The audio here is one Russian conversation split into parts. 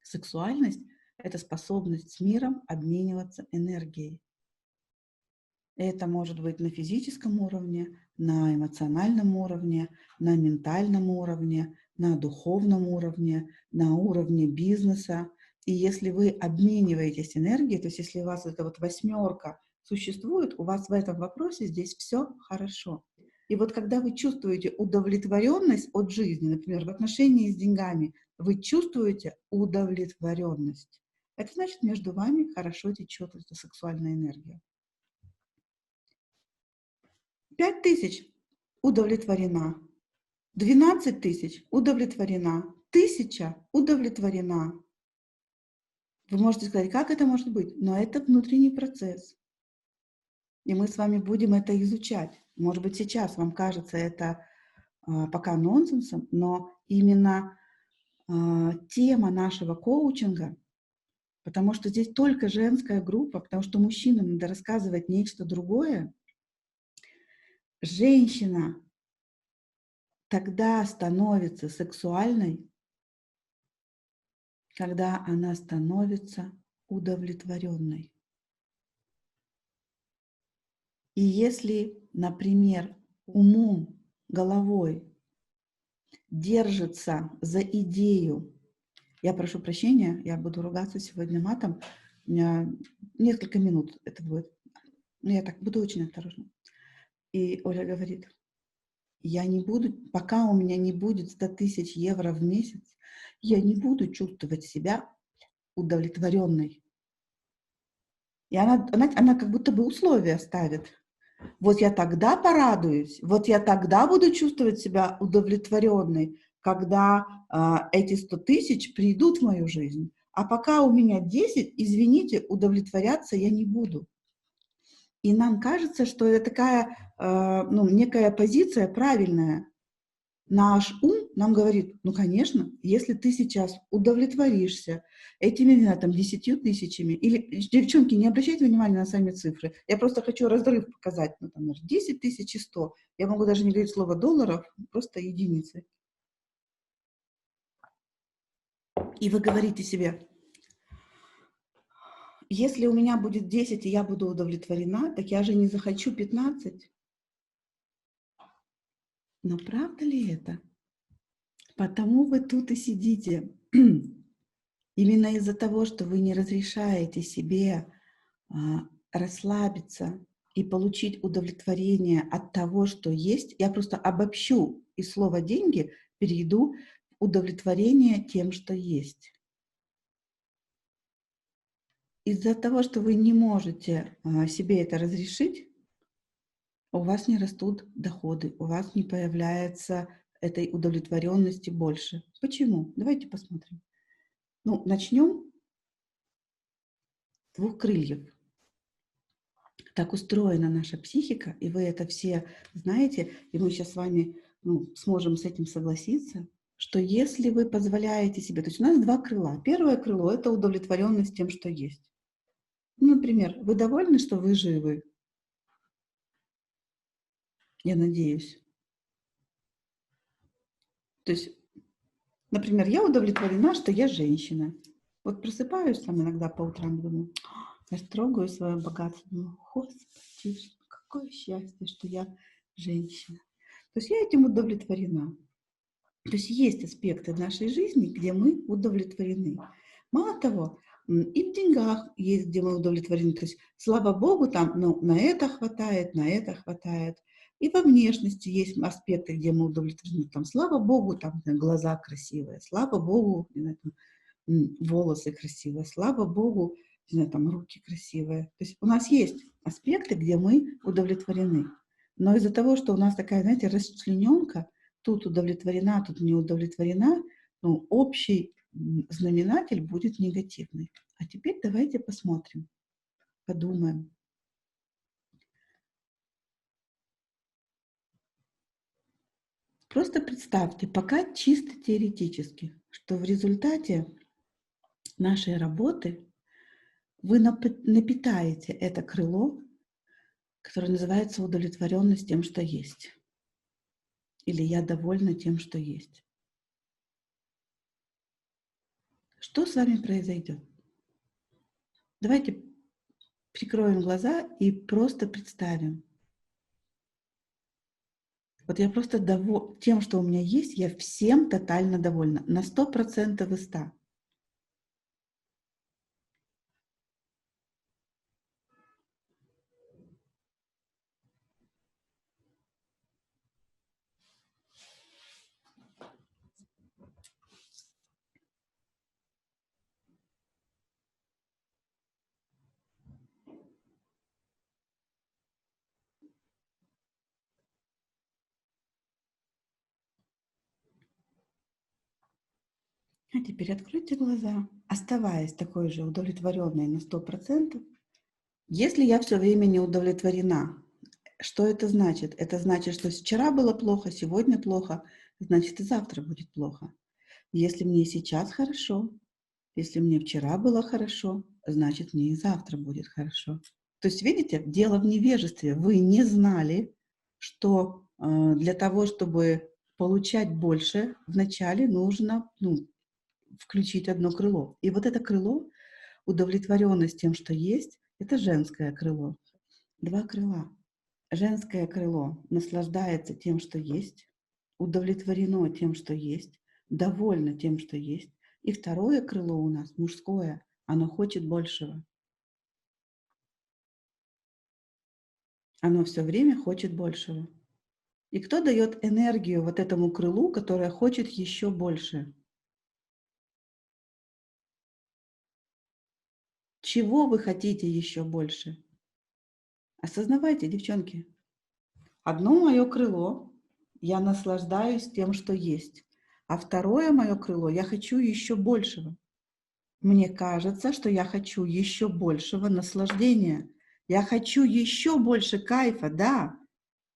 Сексуальность — это способность с миром обмениваться энергией. Это может быть на физическом уровне, на эмоциональном уровне, на ментальном уровне, на духовном уровне, на уровне бизнеса. И если вы обмениваетесь энергией, то есть если у вас эта вот восьмерка существует, у вас в этом вопросе здесь все хорошо. И вот когда вы чувствуете удовлетворенность от жизни, например, в отношении с деньгами, вы чувствуете удовлетворенность. Это значит, между вами хорошо течет эта сексуальная энергия. 5000 удовлетворена, 12 тысяч удовлетворена, 1000 удовлетворена. Вы можете сказать, как это может быть? Но это внутренний процесс. И мы с вами будем это изучать. Может быть, сейчас вам кажется это пока нонсенсом, но именно тема нашего коучинга, потому что здесь только женская группа, потому что мужчинам надо рассказывать нечто другое. Женщина тогда становится сексуальной, когда она становится удовлетворенной. И если, например, умом, головой держится за идею, я прошу прощения, я буду ругаться сегодня матом, у меня несколько минут это будет, но я так буду очень осторожна. И Оля говорит, я не буду, пока у меня не будет 100 000 евро в месяц, я не буду чувствовать себя удовлетворенной. И она как будто бы условия ставит. Вот я тогда порадуюсь, вот я тогда буду чувствовать себя удовлетворенной, когда эти 100 000 придут в мою жизнь. А пока у меня 10, извините, удовлетворяться я не буду. И нам кажется, что это такая некая позиция правильная. Наш ум нам говорит, ну, конечно, если ты сейчас удовлетворишься этими, не знаю, там, 10 000, или, девчонки, не обращайте внимания на сами цифры, я просто хочу разрыв показать, ну, там, 10 000 и 100, я могу даже не говорить слово долларов, просто единицы. И вы говорите себе, если у меня будет 10, и я буду удовлетворена, так я же не захочу 15. Но правда ли это? Потому вы тут и сидите. Именно из-за того, что вы не разрешаете себе расслабиться и получить удовлетворение от того, что есть, я просто обобщу из слова «деньги», перейду в удовлетворение тем, что есть. Из-за того, что вы не можете себе это разрешить, у вас не растут доходы, у вас не появляется этой удовлетворенности больше. Почему? Давайте посмотрим. Ну, начнем с 2 крыльев. Так устроена наша психика, и вы это все знаете, и мы сейчас с вами сможем с этим согласиться, что если вы позволяете себе, то есть у нас 2 крыла. Первое крыло — это удовлетворенность тем, что есть. Например, вы довольны, что вы живы? Я надеюсь. То есть, например, я удовлетворена, что я женщина. Вот просыпаюсь там иногда по утрам, думаю, я трогаю свое богатство, думаю, Господи, какое счастье, что я женщина. То есть я этим удовлетворена. То есть есть аспекты в нашей жизни, где мы удовлетворены. Мало того, и в деньгах есть, где мы удовлетворены. То есть, слава Богу, там на это хватает, на это хватает. И во внешности есть аспекты, где мы удовлетворены. Там, слава Богу, там глаза красивые, слава Богу, не знаю, там, волосы красивые, слава Богу, не знаю, там руки красивые. То есть у нас есть аспекты, где мы удовлетворены. Но из-за того, что у нас такая, знаете, расчлененка, тут удовлетворена, тут не удовлетворена, общий знаменатель будет негативный. А теперь давайте посмотрим, подумаем. Просто представьте, пока чисто теоретически, что в результате нашей работы вы напитаете это крыло, которое называется удовлетворенность тем, что есть. Или я довольна тем, что есть. что с вами произойдет? Давайте прикроем глаза и просто представим. Вот я просто тем, что у меня есть, я всем тотально довольна. На 100% из 100. А теперь откройте глаза, оставаясь такой же удовлетворенной на 100%. Если я все время не удовлетворена, что это значит? Это значит, что вчера было плохо, сегодня плохо, значит и завтра будет плохо. Если мне сейчас хорошо, если мне вчера было хорошо, значит мне и завтра будет хорошо. То есть, видите, дело в невежестве. Вы не знали, что для того, чтобы получать больше, вначале нужно включить одно крыло. И вот это крыло, удовлетворенность тем, что есть, это женское крыло. Два крыла. Женское крыло наслаждается тем, что есть, удовлетворено тем, что есть, довольно тем, что есть. И второе крыло у нас, мужское, оно хочет большего. Оно все время хочет большего. И кто дает энергию вот этому крылу, которое хочет еще больше? Чего вы хотите еще больше? Осознавайте, девчонки. Одно мое крыло, я наслаждаюсь тем, что есть. А второе мое крыло, я хочу еще большего. Мне кажется, что я хочу еще большего наслаждения. Я хочу еще больше кайфа, да.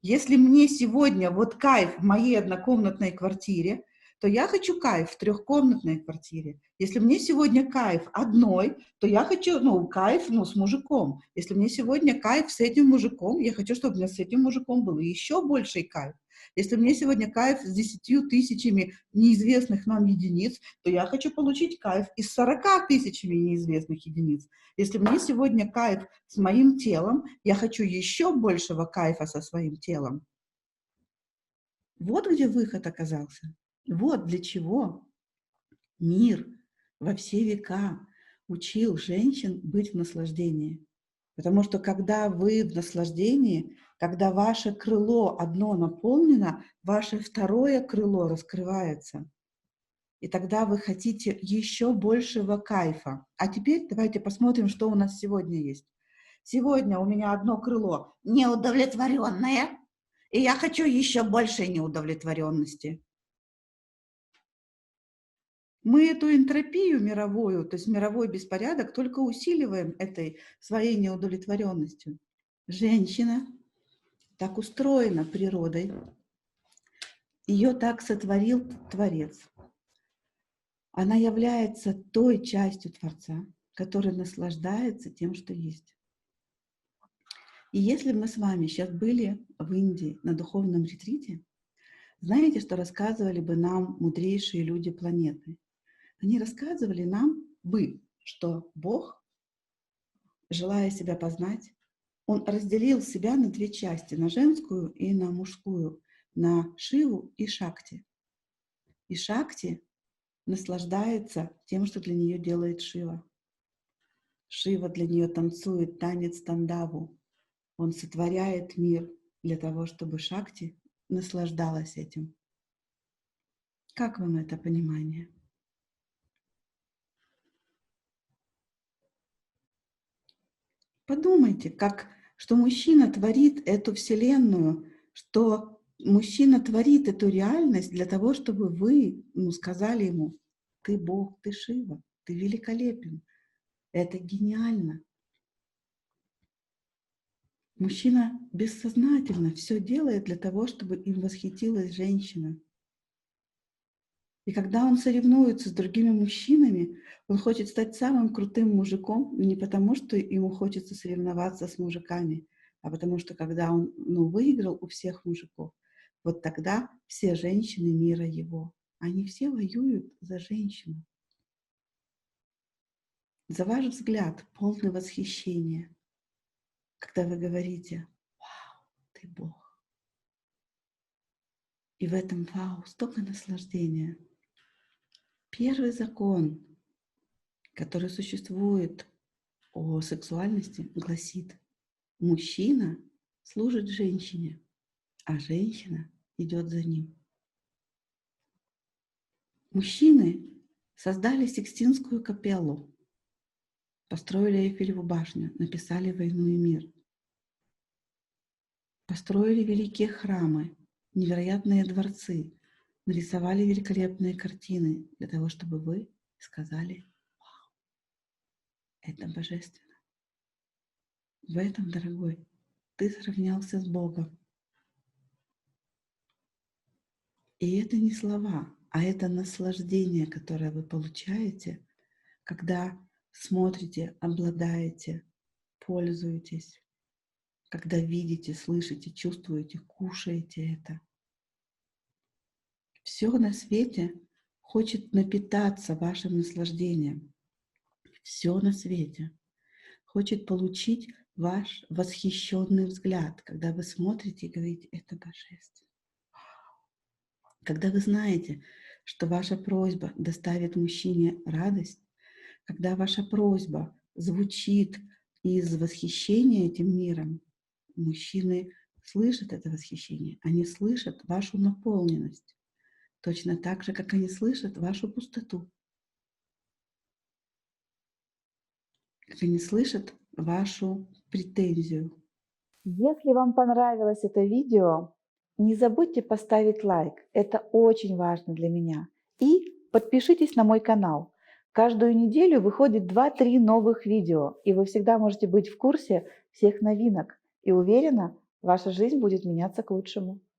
Если мне сегодня вот кайф в моей однокомнатной квартире, то я хочу кайф в трехкомнатной квартире. Если мне сегодня кайф одной, то я хочу, кайф, с мужиком. Если мне сегодня кайф с этим мужиком, я хочу, чтобы у меня с этим мужиком был еще больший кайф. Если мне сегодня кайф с 10 000 неизвестных нам единиц, то я хочу получить кайф и с 40 000 неизвестных единиц. Если мне сегодня кайф с моим телом, я хочу еще большего кайфа со своим телом. Вот где выход оказался. Вот для чего мир во все века учил женщин быть в наслаждении. Потому что когда вы в наслаждении, когда ваше крыло одно наполнено, ваше второе крыло раскрывается. И тогда вы хотите еще большего кайфа. А теперь давайте посмотрим, что у нас сегодня есть. Сегодня у меня одно крыло неудовлетворенное, и я хочу еще большей неудовлетворенности. Мы эту энтропию мировую, то есть мировой беспорядок, только усиливаем этой своей неудовлетворенностью. Женщина так устроена природой, ее так сотворил Творец. Она является той частью Творца, которая наслаждается тем, что есть. И если мы с вами сейчас были в Индии на духовном ретрите, знаете, что рассказывали бы нам мудрейшие люди планеты? Они рассказывали нам что Бог, желая себя познать, Он разделил себя на две части, на женскую и на мужскую, на Шиву и Шакти. И Шакти наслаждается тем, что для нее делает Шива. Шива для нее танцует танец Тандаву. Он сотворяет мир для того, чтобы Шакти наслаждалась этим. Как вам это понимание? Подумайте, что мужчина творит эту вселенную, что мужчина творит эту реальность для того, чтобы вы сказали ему: ты Бог, ты Шива, ты великолепен, это гениально. Мужчина бессознательно все делает для того, чтобы им восхитилась женщина. И когда он соревнуется с другими мужчинами, он хочет стать самым крутым мужиком не потому, что ему хочется соревноваться с мужиками, а потому что когда он выиграл у всех мужиков, вот тогда все женщины мира его, они все воюют за женщину. за ваш взгляд, полный восхищения, когда вы говорите: «Вау, ты Бог». И в этом вау столько наслаждения. Первый закон, который существует о сексуальности, гласит: мужчина служит женщине, а женщина идет за ним. Мужчины создали Сикстинскую капеллу, построили Эйфелеву башню, написали «Войну и мир», построили великие храмы, невероятные дворцы, нарисовали великолепные картины для того, чтобы вы сказали: «Вау, это божественно». В этом, дорогой, ты сравнялся с Богом. И это не слова, а это наслаждение, которое вы получаете, когда смотрите, обладаете, пользуетесь, когда видите, слышите, чувствуете, кушаете это. Все на свете хочет напитаться вашим наслаждением. Все на свете хочет получить ваш восхищенный взгляд, когда вы смотрите и говорите: это божественно. Когда вы знаете, что ваша просьба доставит мужчине радость, когда ваша просьба звучит из восхищения этим миром, мужчины слышат это восхищение, они слышат вашу наполненность, точно так же, как они слышат вашу пустоту, как они слышат вашу претензию. Если вам понравилось это видео, не забудьте поставить лайк, это очень важно для меня. И подпишитесь на мой канал. Каждую неделю выходит 2-3 новых видео, и вы всегда можете быть в курсе всех новинок. И уверена, ваша жизнь будет меняться к лучшему.